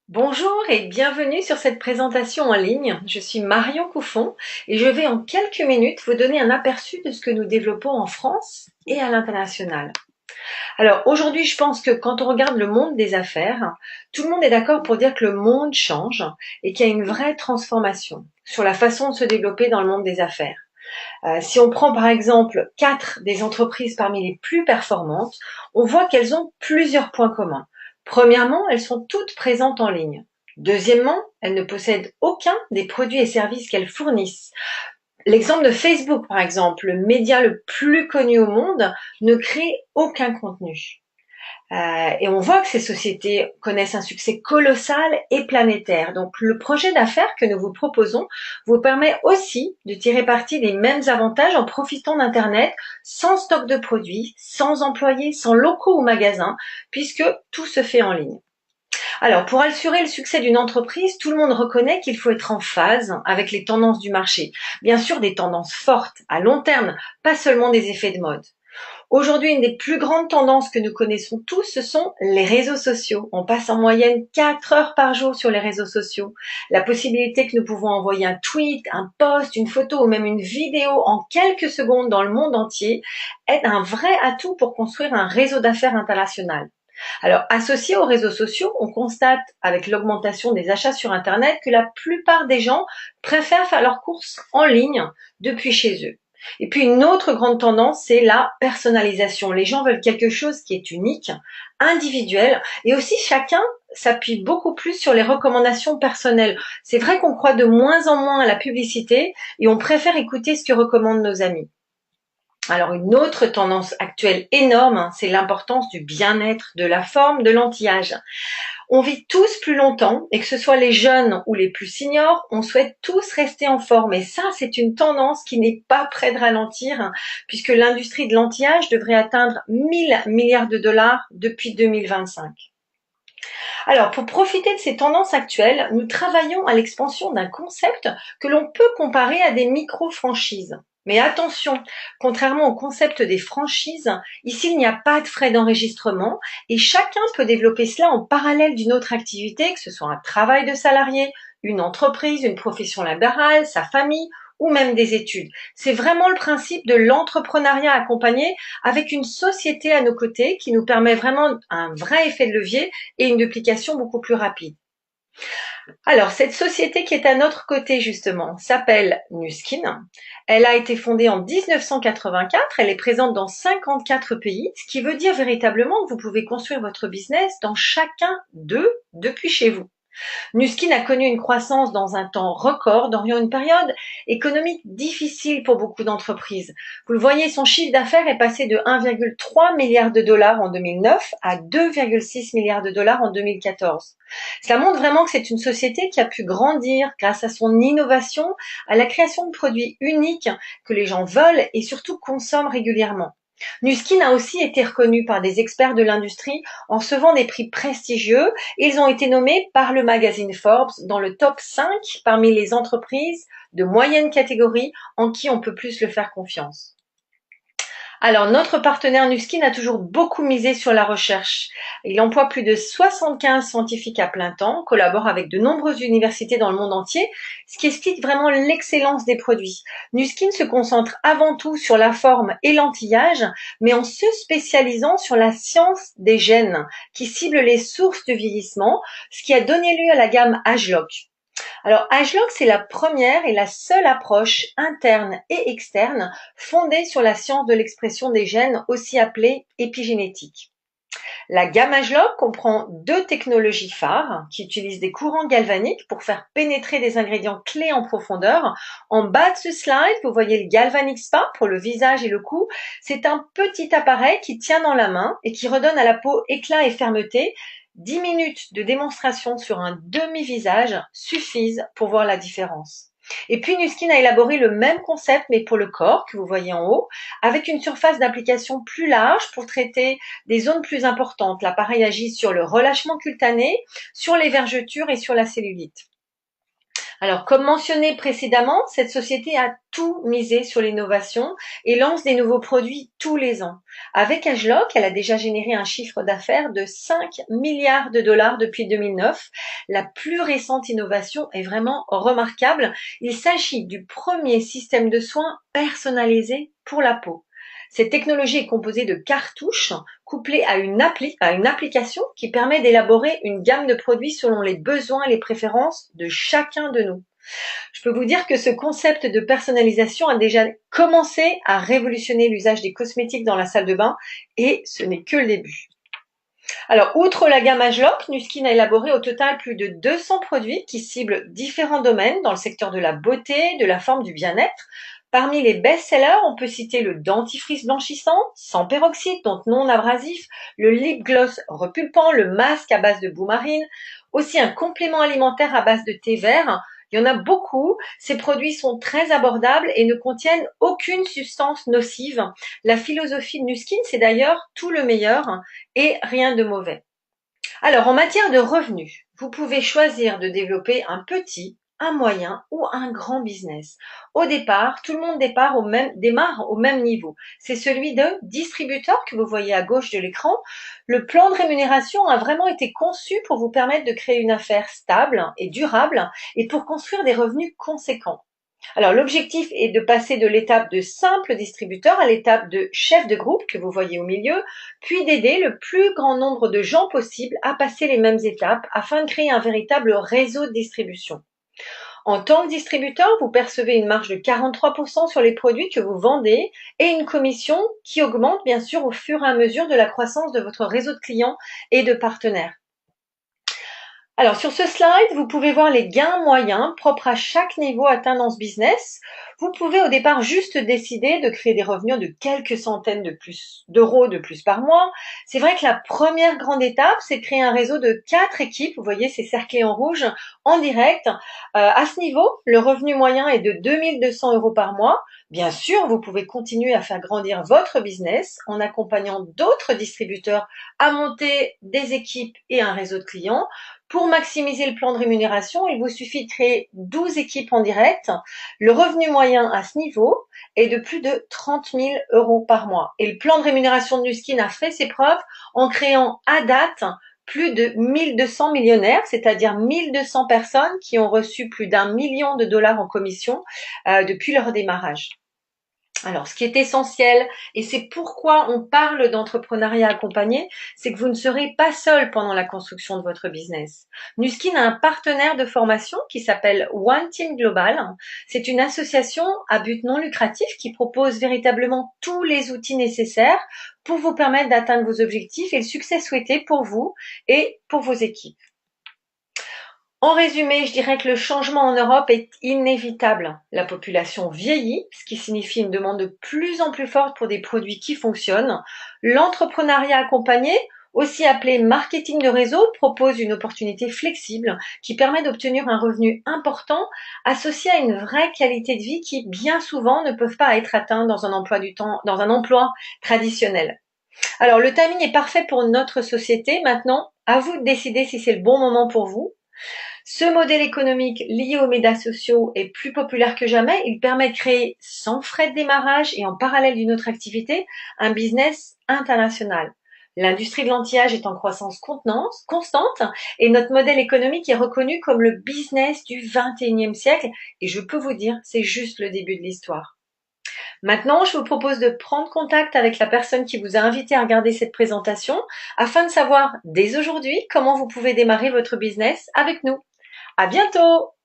Bonjour et bienvenue sur cette présentation en ligne. Je suis Marion Couffon et je vais en quelques minutes vous donner un aperçu de ce que nous développons en France et à l'international. Alors aujourd'hui, je pense que quand on regarde le monde des affaires, tout le monde est d'accord pour dire que le monde change et qu'il y a une vraie transformation sur la façon de se développer dans le monde des affaires. Si on prend par exemple 4 des entreprises parmi les plus performantes, on voit qu'elles ont plusieurs points communs. Premièrement, elles sont toutes présentes en ligne. Deuxièmement, elles ne possèdent aucun des produits et services qu'elles fournissent. L'exemple de Facebook, par exemple, le média le plus connu au monde, ne crée aucun contenu. Et on voit que ces sociétés connaissent un succès colossal et planétaire. Donc le projet d'affaires que nous vous proposons vous permet aussi de tirer parti des mêmes avantages en profitant d'Internet sans stock de produits, sans employés, sans locaux ou magasins, puisque tout se fait en ligne. Alors, pour assurer le succès d'une entreprise, tout le monde reconnaît qu'il faut être en phase avec les tendances du marché. Bien sûr, des tendances fortes, à long terme, pas seulement des effets de mode. Aujourd'hui, une des plus grandes tendances que nous connaissons tous, ce sont les réseaux sociaux. On passe en moyenne 4 heures par jour sur les réseaux sociaux. La possibilité que nous pouvons envoyer un tweet, un post, une photo ou même une vidéo en quelques secondes dans le monde entier est un vrai atout pour construire un réseau d'affaires international. Alors, associé aux réseaux sociaux, on constate avec l'augmentation des achats sur Internet que la plupart des gens préfèrent faire leurs courses en ligne depuis chez eux. Et puis une autre grande tendance, c'est la personnalisation. Les gens veulent quelque chose qui est unique, individuel, et aussi chacun s'appuie beaucoup plus sur les recommandations personnelles. C'est vrai qu'on croit de moins en moins à la publicité et on préfère écouter ce que recommandent nos amis. Alors une autre tendance actuelle énorme, c'est l'importance du bien-être, de la forme, de l'anti-âge. On vit tous plus longtemps et que ce soit les jeunes ou les plus seniors, on souhaite tous rester en forme. Et ça, c'est une tendance qui n'est pas près de ralentir, puisque l'industrie de l'anti-âge devrait atteindre 1000 milliards de dollars depuis 2025. Alors, pour profiter de ces tendances actuelles, nous travaillons à l'expansion d'un concept que l'on peut comparer à des micro-franchises. Mais attention, contrairement au concept des franchises, ici il n'y a pas de frais d'enregistrement et chacun peut développer cela en parallèle d'une autre activité, que ce soit un travail de salarié, une entreprise, une profession libérale, sa famille ou même des études. C'est vraiment le principe de l'entrepreneuriat accompagné avec une société à nos côtés qui nous permet vraiment un vrai effet de levier et une duplication beaucoup plus rapide. Alors, cette société qui est à notre côté, justement, s'appelle Nuskin. Elle a été fondée en 1984. Elle est présente dans 54 pays, ce qui veut dire véritablement que vous pouvez construire votre business dans chacun d'eux depuis chez vous. Nuskin a connu une croissance dans un temps record, dans une période économique difficile pour beaucoup d'entreprises. Vous le voyez, son chiffre d'affaires est passé de 1,3 milliard de dollars en 2009 à 2,6 milliards de dollars en 2014. Cela montre vraiment que c'est une société qui a pu grandir grâce à son innovation, à la création de produits uniques que les gens veulent et surtout consomment régulièrement. Nuskin a aussi été reconnu par des experts de l'industrie en recevant des prix prestigieux. Ils ont été nommés par le magazine Forbes dans le top 5 parmi les entreprises de moyenne catégorie en qui on peut plus le faire confiance. Alors, notre partenaire Nuskin a toujours beaucoup misé sur la recherche. Il emploie plus de 75 scientifiques à plein temps, collabore avec de nombreuses universités dans le monde entier, ce qui explique vraiment l'excellence des produits. Nuskin se concentre avant tout sur la forme et l'anti-âge, mais en se spécialisant sur la science des gènes, qui cible les sources de vieillissement, ce qui a donné lieu à la gamme AgeLock. Alors, AgeLock, c'est la première et la seule approche interne et externe fondée sur la science de l'expression des gènes, aussi appelée épigénétique. La gamme AgeLock comprend deux technologies phares qui utilisent des courants galvaniques pour faire pénétrer des ingrédients clés en profondeur. En bas de ce slide, vous voyez le Galvanic Spa pour le visage et le cou. C'est un petit appareil qui tient dans la main et qui redonne à la peau éclat et fermeté. 10 minutes de démonstration sur un demi-visage suffisent pour voir la différence. Et puis Nuskin a élaboré le même concept mais pour le corps que vous voyez en haut, avec une surface d'application plus large pour traiter des zones plus importantes. L'appareil agit sur le relâchement cutané, sur les vergetures et sur la cellulite. Alors, comme mentionné précédemment, cette société a tout misé sur l'innovation et lance des nouveaux produits tous les ans. Avec Ageloc, elle a déjà généré un chiffre d'affaires de 5 milliards de dollars depuis 2009. La plus récente innovation est vraiment remarquable. Il s'agit du premier système de soins personnalisé pour la peau. Cette technologie est composée de cartouches couplées à une application qui permet d'élaborer une gamme de produits selon les besoins et les préférences de chacun de nous. Je peux vous dire que ce concept de personnalisation a déjà commencé à révolutionner l'usage des cosmétiques dans la salle de bain et ce n'est que le début. Alors, outre la gamme Ageloc, Nu Skin a élaboré au total plus de 200 produits qui ciblent différents domaines dans le secteur de la beauté, de la forme, du bien-être. Parmi les best-sellers, on peut citer le dentifrice blanchissant, sans peroxyde, donc non abrasif, le lip gloss repulpant, le masque à base de boumarine, aussi un complément alimentaire à base de thé vert. Il y en a beaucoup. Ces produits sont très abordables et ne contiennent aucune substance nocive. La philosophie de Nu Skin, c'est d'ailleurs tout le meilleur et rien de mauvais. Alors, en matière de revenus, vous pouvez choisir de développer un petit, un moyen ou un grand business. Au départ, tout le monde démarre au même niveau. C'est celui de distributeur que vous voyez à gauche de l'écran. Le plan de rémunération a vraiment été conçu pour vous permettre de créer une affaire stable et durable et pour construire des revenus conséquents. Alors, l'objectif est de passer de l'étape de simple distributeur à l'étape de chef de groupe que vous voyez au milieu, puis d'aider le plus grand nombre de gens possible à passer les mêmes étapes afin de créer un véritable réseau de distribution. En tant que distributeur, vous percevez une marge de 43% sur les produits que vous vendez et une commission qui augmente bien sûr au fur et à mesure de la croissance de votre réseau de clients et de partenaires. Alors sur ce slide, vous pouvez voir les gains moyens propres à chaque niveau atteint dans ce business. Vous pouvez au départ juste décider de créer des revenus de quelques centaines d'euros de plus par mois. C'est vrai que la première grande étape, c'est de créer un réseau de 4 équipes. Vous voyez, c'est cerclé en rouge, en direct. À ce niveau, le revenu moyen est de 2200 euros par mois. Bien sûr, vous pouvez continuer à faire grandir votre business en accompagnant d'autres distributeurs à monter des équipes et un réseau de clients. Pour maximiser le plan de rémunération, il vous suffit de créer 12 équipes en direct. Le revenu moyen à ce niveau est de plus de 30 000 euros par mois. Et le plan de rémunération de Nu Skin a fait ses preuves en créant à date plus de 1200 millionnaires, c'est-à-dire 1200 personnes qui ont reçu plus d'1 million de dollars en commission depuis leur démarrage. Alors, ce qui est essentiel, et c'est pourquoi on parle d'entrepreneuriat accompagné, c'est que vous ne serez pas seul pendant la construction de votre business. Nu Skin a un partenaire de formation qui s'appelle One Team Global. C'est une association à but non lucratif qui propose véritablement tous les outils nécessaires pour vous permettre d'atteindre vos objectifs et le succès souhaité pour vous et pour vos équipes. En résumé, je dirais que le changement en Europe est inévitable. La population vieillit, ce qui signifie une demande de plus en plus forte pour des produits qui fonctionnent. L'entrepreneuriat accompagné, aussi appelé marketing de réseau, propose une opportunité flexible qui permet d'obtenir un revenu important associé à une vraie qualité de vie qui, bien souvent, ne peuvent pas être atteints dans un emploi traditionnel. Alors, le timing est parfait pour notre société. Maintenant, à vous de décider si c'est le bon moment pour vous. Ce modèle économique lié aux médias sociaux est plus populaire que jamais. Il permet de créer sans frais de démarrage et en parallèle d'une autre activité, un business international. L'industrie de l'anti-âge est en croissance constante et notre modèle économique est reconnu comme le business du 21e siècle et je peux vous dire, c'est juste le début de l'histoire. Maintenant, je vous propose de prendre contact avec la personne qui vous a invité à regarder cette présentation afin de savoir dès aujourd'hui comment vous pouvez démarrer votre business avec nous. À bientôt!